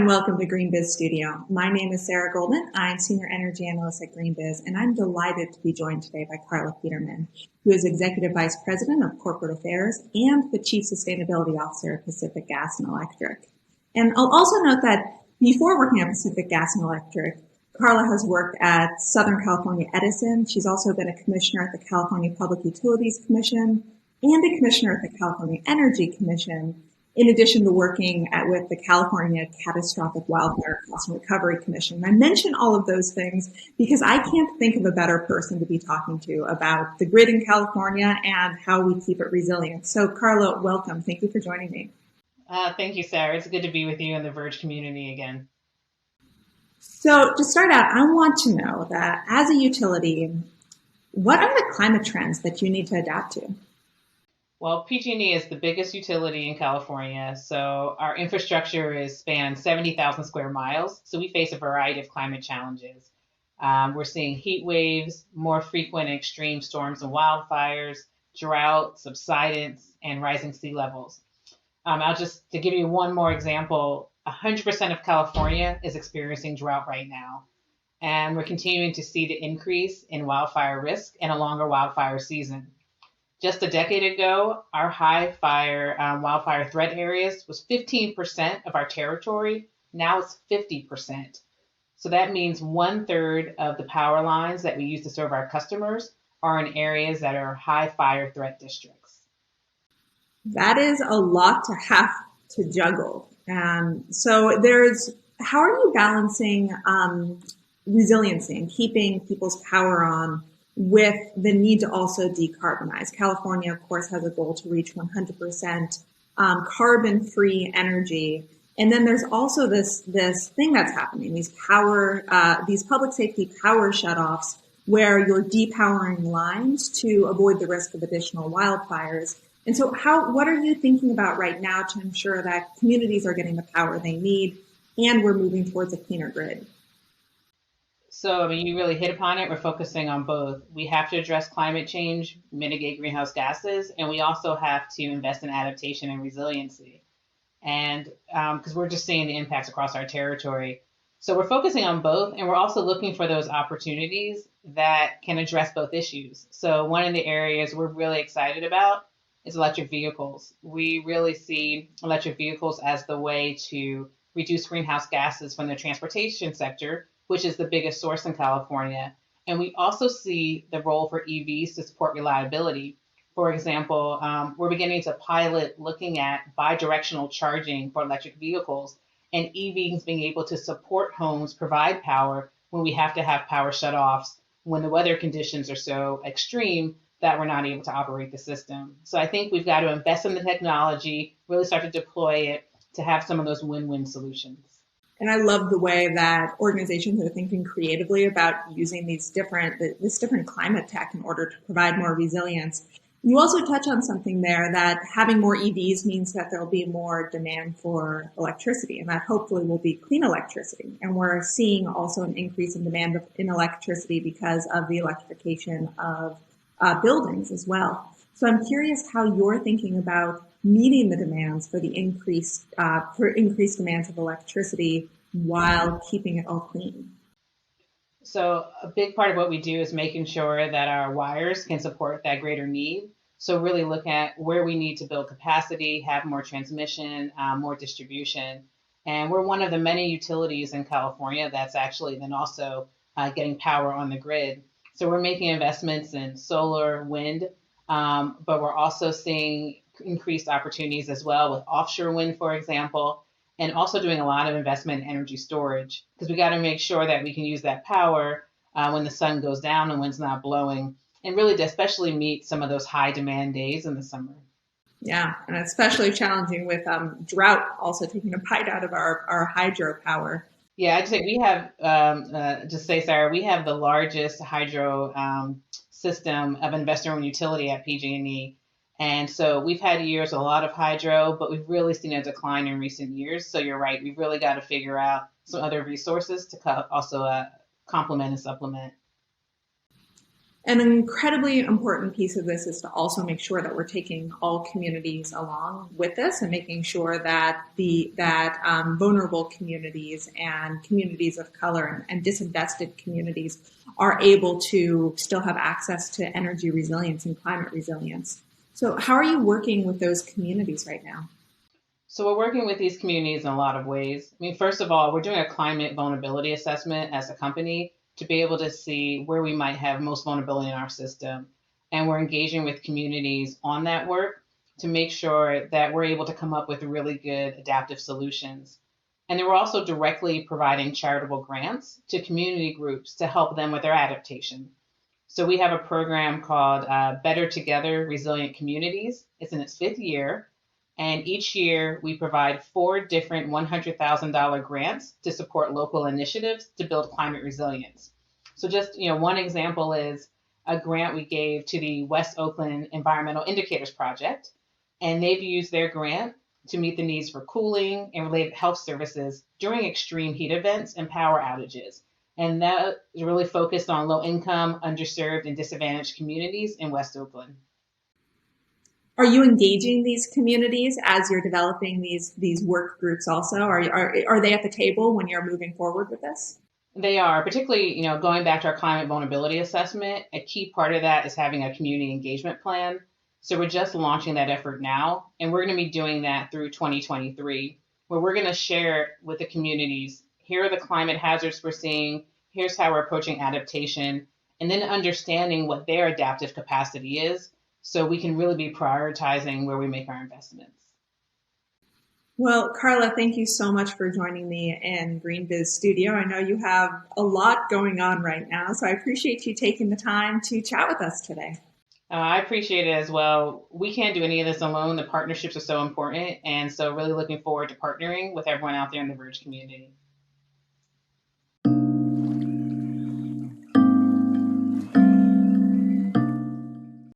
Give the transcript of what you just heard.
welcome to GreenBiz Studio. My name is Sarah Goldman. I'm Senior Energy Analyst at GreenBiz, and I'm delighted to be joined today by Carla Peterman, who is Executive Vice President of Corporate Affairs and the Chief Sustainability Officer at Pacific Gas and Electric. And I'll also note that before working at Pacific Gas and Electric, Carla has worked at Southern California Edison. She's also been a commissioner at the California Public Utilities Commission and a commissioner at the California Energy Commission, in addition to working with the California Catastrophic Wildfire Cost and Recovery Commission. And I mention all of those things because I can't think of a better person to be talking to about the grid in California and how we keep it resilient. So Carla, welcome. Thank you for joining me. Thank you, Sarah. It's good to be with you in the Verge community again. So to start out, I want to know that as a utility, what are the climate trends that you need to adapt to? Well, PG&E is the biggest utility in California, so our infrastructure spans 70,000 square miles, so we face a variety of climate challenges. We're seeing heat waves, more frequent and extreme storms and wildfires, drought, subsidence, and rising sea levels. To give you one more example, 100% of California is experiencing drought right now, and we're continuing to see the increase in wildfire risk and a longer wildfire season. Just a decade ago, our high wildfire threat areas was 15% of our territory. Now it's 50%. So that means 1/3 of the power lines that we use to serve our customers are in areas that are high fire threat districts. That is a lot to have to juggle. How are you balancing resiliency and keeping people's power on with the need to also decarbonize? California, of course, has a goal to reach 100% carbon-free energy. And then there's also this thing that's happening, these public safety power shutoffs where you're depowering lines to avoid the risk of additional wildfires. And so what are you thinking about right now to ensure that communities are getting the power they need and we're moving towards a cleaner grid? So, you really hit upon it. We're focusing on both. We have to address climate change, mitigate greenhouse gases, and we also have to invest in adaptation and resiliency. And because we're just seeing the impacts across our territory. So we're focusing on both, and we're also looking for those opportunities that can address both issues. So one of the areas we're really excited about is electric vehicles. We really see electric vehicles as the way to reduce greenhouse gases from the transportation sector, which is the biggest source in California. And we also see the role for EVs to support reliability. For example, we're beginning to pilot looking at bidirectional charging for electric vehicles and EVs being able to support homes, provide power when we have to have power shutoffs, when the weather conditions are so extreme that we're not able to operate the system. So I think we've got to invest in the technology, really start to deploy it to have some of those win-win solutions. And I love the way that organizations are thinking creatively about using this different climate tech in order to provide more resilience. You also touch on something there that having more EVs means that there will be more demand for electricity, and that hopefully will be clean electricity. And we're seeing also an increase in demand in electricity because of the electrification of buildings as well. So I'm curious how you're thinking about meeting the demands for the increased demands of electricity while keeping it all clean. So a big part of what we do is making sure that our wires can support that greater need. So really look at where we need to build capacity, have more transmission, more distribution. And we're one of the many utilities in California that's actually then also getting power on the grid. So we're making investments in solar, wind, but we're also seeing increased opportunities as well with offshore wind, for example, and also doing a lot of investment in energy storage because we got to make sure that we can use that power when the sun goes down and wind's not blowing, and really to especially meet some of those high demand days in the summer. Yeah, and especially challenging with drought also taking a bite out of our hydropower. Yeah, I'd say we have, Sarah, we have the largest hydro system of investor-owned utility at PG&E. And so we've had years, a lot of hydro, but we've really seen a decline in recent years. So you're right, we've really got to figure out some other resources to also complement and supplement. An incredibly important piece of this is to also make sure that we're taking all communities along with this and making sure that vulnerable communities and communities of color and disinvested communities are able to still have access to energy resilience and climate resilience. So how are you working with those communities right now? So we're working with these communities in a lot of ways. I mean, first of all, we're doing a climate vulnerability assessment as a company to be able to see where we might have most vulnerability in our system. And we're engaging with communities on that work to make sure that we're able to come up with really good adaptive solutions. And then we're also directly providing charitable grants to community groups to help them with their adaptation. So we have a program called Better Together Resilient Communities. It's in its fifth year. And each year we provide four different $100,000 grants to support local initiatives to build climate resilience. So just, one example is a grant we gave to the West Oakland Environmental Indicators Project. And they've used their grant to meet the needs for cooling and related health services during extreme heat events and power outages. And that is really focused on low income, underserved, and disadvantaged communities in West Oakland. Are you engaging these communities as you're developing these work groups also? Are they at the table when you're moving forward with this? They are, particularly, going back to our climate vulnerability assessment, a key part of that is having a community engagement plan. So we're just launching that effort now, and we're going to be doing that through 2023, where we're going to share with the communities, here are the climate hazards we're seeing, here's how we're approaching adaptation, and then understanding what their adaptive capacity is so we can really be prioritizing where we make our investments. Well, Carla, thank you so much for joining me in Green Biz Studio. I know you have a lot going on right now, so I appreciate you taking the time to chat with us today. I appreciate it as well. We can't do any of this alone. The partnerships are so important. And so, really looking forward to partnering with everyone out there in the Verge community.